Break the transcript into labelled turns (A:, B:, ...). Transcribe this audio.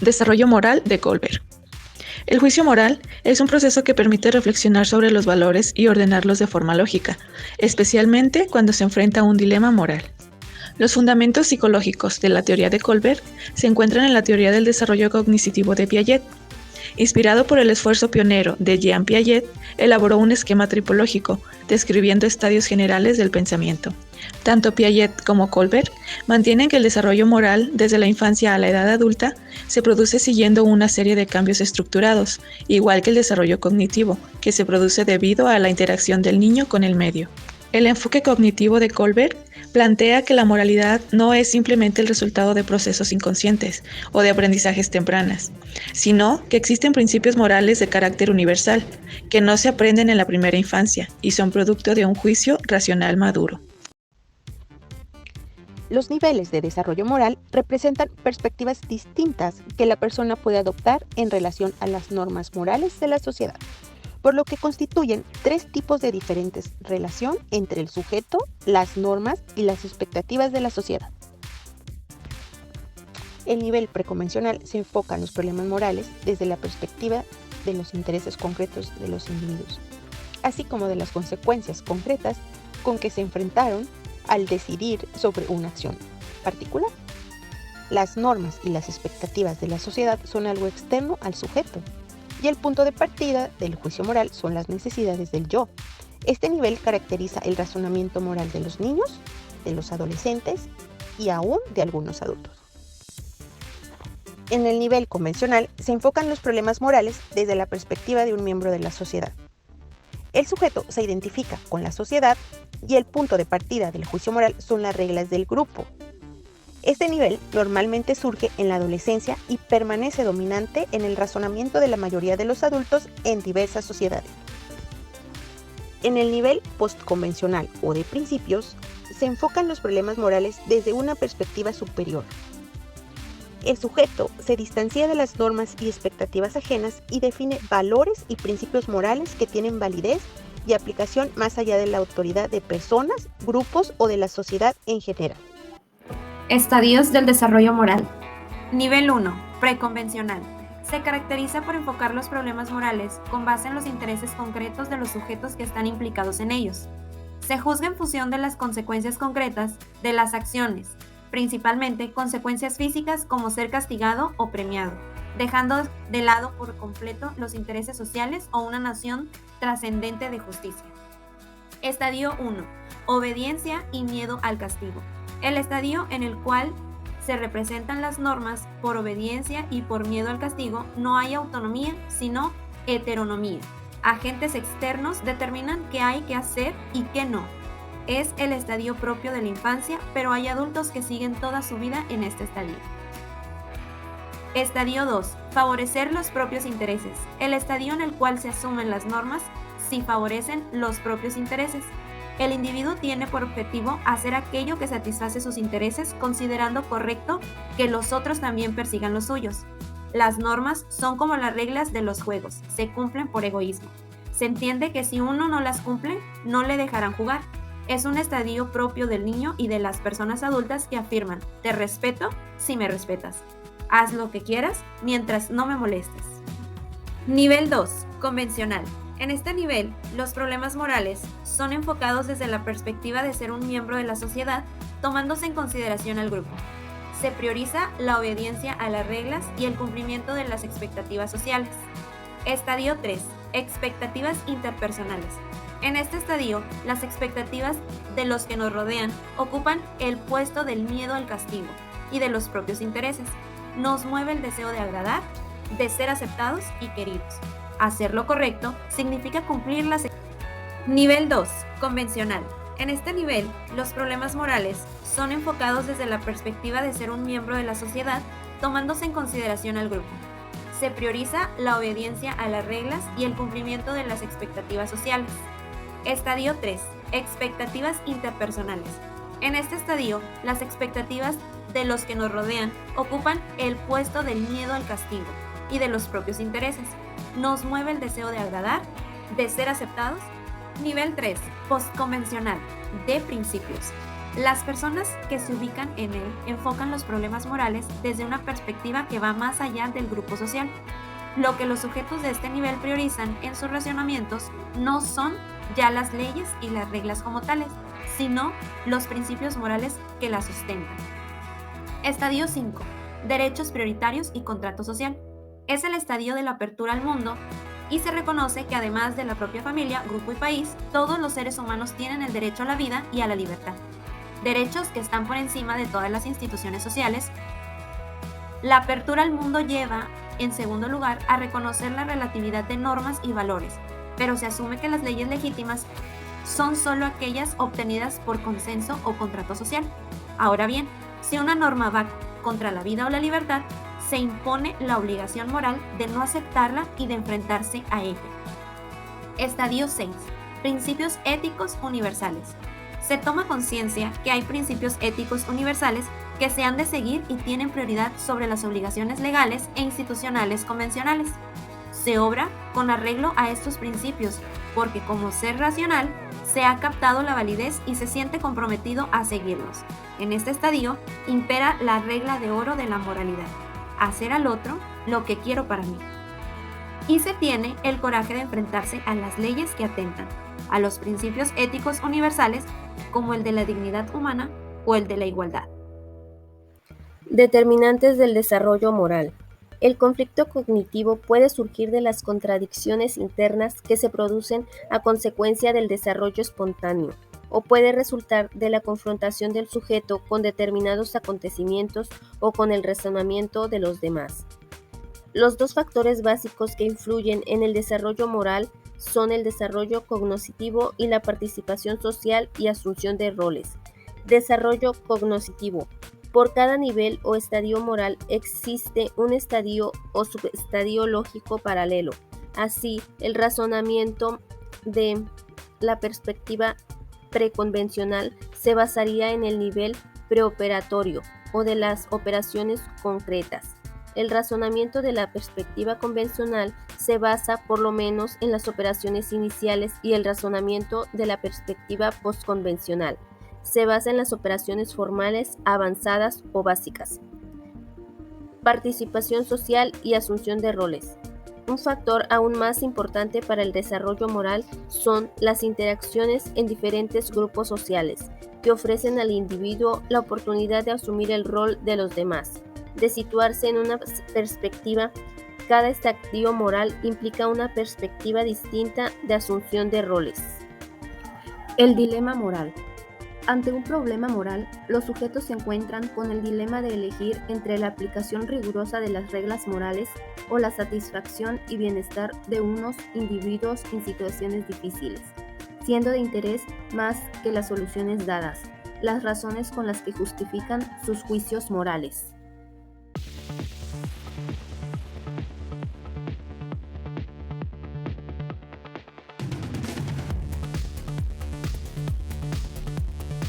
A: Desarrollo moral de Kohlberg. El juicio moral es un proceso que permite reflexionar sobre los valores y ordenarlos de forma lógica, especialmente cuando se enfrenta a un dilema moral. Los fundamentos psicológicos de la teoría de Kohlberg se encuentran en la teoría del desarrollo cognitivo de Piaget. Inspirado por el esfuerzo pionero de Jean Piaget, elaboró un esquema tipológico describiendo estadios generales del pensamiento. Tanto Piaget como Kohlberg mantienen que el desarrollo moral desde la infancia a la edad adulta se produce siguiendo una serie de cambios estructurados, igual que el desarrollo cognitivo, que se produce debido a la interacción del niño con el medio. El enfoque cognitivo de Kohlberg plantea que la moralidad no es simplemente el resultado de procesos inconscientes o de aprendizajes tempranas, sino que existen principios morales de carácter universal, que no se aprenden en la primera infancia y son producto de un juicio racional maduro.
B: Los niveles de desarrollo moral representan perspectivas distintas que la persona puede adoptar en relación a las normas morales de la sociedad, por lo que constituyen tres tipos de diferentes relación entre el sujeto, las normas y las expectativas de la sociedad. El nivel preconvencional se enfoca en los problemas morales desde la perspectiva de los intereses concretos de los individuos, así como de las consecuencias concretas con que se enfrentaron al decidir sobre una acción particular. Las normas y las expectativas de la sociedad son algo externo al sujeto, y el punto de partida del juicio moral son las necesidades del yo. Este nivel caracteriza el razonamiento moral de los niños, de los adolescentes y aún de algunos adultos. En el nivel convencional se enfocan los problemas morales desde la perspectiva de un miembro de la sociedad. El sujeto se identifica con la sociedad y el punto de partida del juicio moral son las reglas del grupo. Este nivel normalmente surge en la adolescencia y permanece dominante en el razonamiento de la mayoría de los adultos en diversas sociedades. En el nivel postconvencional o de principios, se enfocan los problemas morales desde una perspectiva superior. El sujeto se distancia de las normas y expectativas ajenas y define valores y principios morales que tienen validez y aplicación más allá de la autoridad de personas, grupos o de la sociedad en general.
C: Estadios del desarrollo moral. Nivel 1. Preconvencional. Se caracteriza por enfocar los problemas morales con base en los intereses concretos de los sujetos que están implicados en ellos. Se juzga en función de las consecuencias concretas de las acciones, principalmente consecuencias físicas como ser castigado o premiado, dejando de lado por completo los intereses sociales o una noción trascendente de justicia. Estadio 1. Obediencia y miedo al castigo. El estadio en el cual se representan las normas por obediencia y por miedo al castigo, no hay autonomía, sino heteronomía. Agentes externos determinan qué hay que hacer y qué no. Es el estadio propio de la infancia, pero hay adultos que siguen toda su vida en este estadio. Estadio 2. Favorecer los propios intereses. El estadio en el cual se asumen las normas si favorecen los propios intereses. El individuo tiene por objetivo hacer aquello que satisface sus intereses, considerando correcto que los otros también persigan los suyos. Las normas son como las reglas de los juegos, se cumplen por egoísmo. Se entiende que si uno no las cumple, no le dejarán jugar. Es un estadio propio del niño y de las personas adultas que afirman: te respeto si me respetas. Haz lo que quieras mientras no me molestes. Nivel 2. Convencional. En este nivel, los problemas morales son enfocados desde la perspectiva de ser un miembro de la sociedad, tomándose en consideración al grupo. Se prioriza la obediencia a las reglas y el cumplimiento de las expectativas sociales. Estadio 3. Expectativas interpersonales. En este estadio, las expectativas de los que nos rodean ocupan el puesto del miedo al castigo y de los propios intereses. Nos mueve el deseo de agradar, de ser aceptados y queridos. Hacer lo correcto significa cumplir las... Nivel 2. Convencional. En este nivel, los problemas morales son enfocados desde la perspectiva de ser un miembro de la sociedad, tomándose en consideración al grupo. Se prioriza la obediencia a las reglas y el cumplimiento de las expectativas sociales. Estadio 3. Expectativas interpersonales. En este estadio, las expectativas de los que nos rodean ocupan el puesto del miedo al castigo y de los propios intereses. Nos mueve el deseo de agradar, de ser aceptados. Nivel 3. Postconvencional. De principios. Las personas que se ubican en él enfocan los problemas morales desde una perspectiva que va más allá del grupo social. Lo que los sujetos de este nivel priorizan en sus racionamientos no son ya las leyes y las reglas como tales, sino los principios morales que las sustentan. Estadio 5. Derechos prioritarios y contrato social. Es el estadio de la apertura al mundo y se reconoce que además de la propia familia, grupo y país, todos los seres humanos tienen el derecho a la vida y a la libertad. Derechos que están por encima de todas las instituciones sociales. La apertura al mundo lleva, en segundo lugar, a reconocer la relatividad de normas y valores, pero se asume que las leyes legítimas son solo aquellas obtenidas por consenso o contrato social. Ahora bien, si una norma va contra la vida o la libertad, se impone la obligación moral de no aceptarla y de enfrentarse a ella. Estadio 6. Principios éticos universales. Se toma conciencia que hay principios éticos universales que se han de seguir y tienen prioridad sobre las obligaciones legales e institucionales convencionales. Se obra con arreglo a estos principios, porque como ser racional, se ha captado la validez y se siente comprometido a seguirlos. En este estadio impera la regla de oro de la moralidad: hacer al otro lo que quiero para mí. Y se tiene el coraje de enfrentarse a las leyes que atentan a los principios éticos universales, como el de la dignidad humana o el de la igualdad.
D: Determinantes del desarrollo moral. El conflicto cognitivo puede surgir de las contradicciones internas que se producen a consecuencia del desarrollo espontáneo, o puede resultar de la confrontación del sujeto con determinados acontecimientos o con el razonamiento de los demás. Los dos factores básicos que influyen en el desarrollo moral son el desarrollo cognitivo y la participación social y asunción de roles. Desarrollo cognitivo. Por cada nivel o estadio moral existe un estadio o subestadio lógico paralelo. Así, el razonamiento de la perspectiva preconvencional se basaría en el nivel preoperatorio o de las operaciones concretas. El razonamiento de la perspectiva convencional se basa por lo menos en las operaciones iniciales y el razonamiento de la perspectiva postconvencional se basa en las operaciones formales, avanzadas o básicas. Participación social y asunción de roles. Un factor aún más importante para el desarrollo moral son las interacciones en diferentes grupos sociales, que ofrecen al individuo la oportunidad de asumir el rol de los demás, de situarse en una perspectiva. Cada estadio moral implica una perspectiva distinta de asunción de roles.
E: El dilema moral. Ante un problema moral, los sujetos se encuentran con el dilema de elegir entre la aplicación rigurosa de las reglas morales o la satisfacción y bienestar de unos individuos en situaciones difíciles, siendo de interés más que las soluciones dadas, las razones con las que justifican sus juicios morales.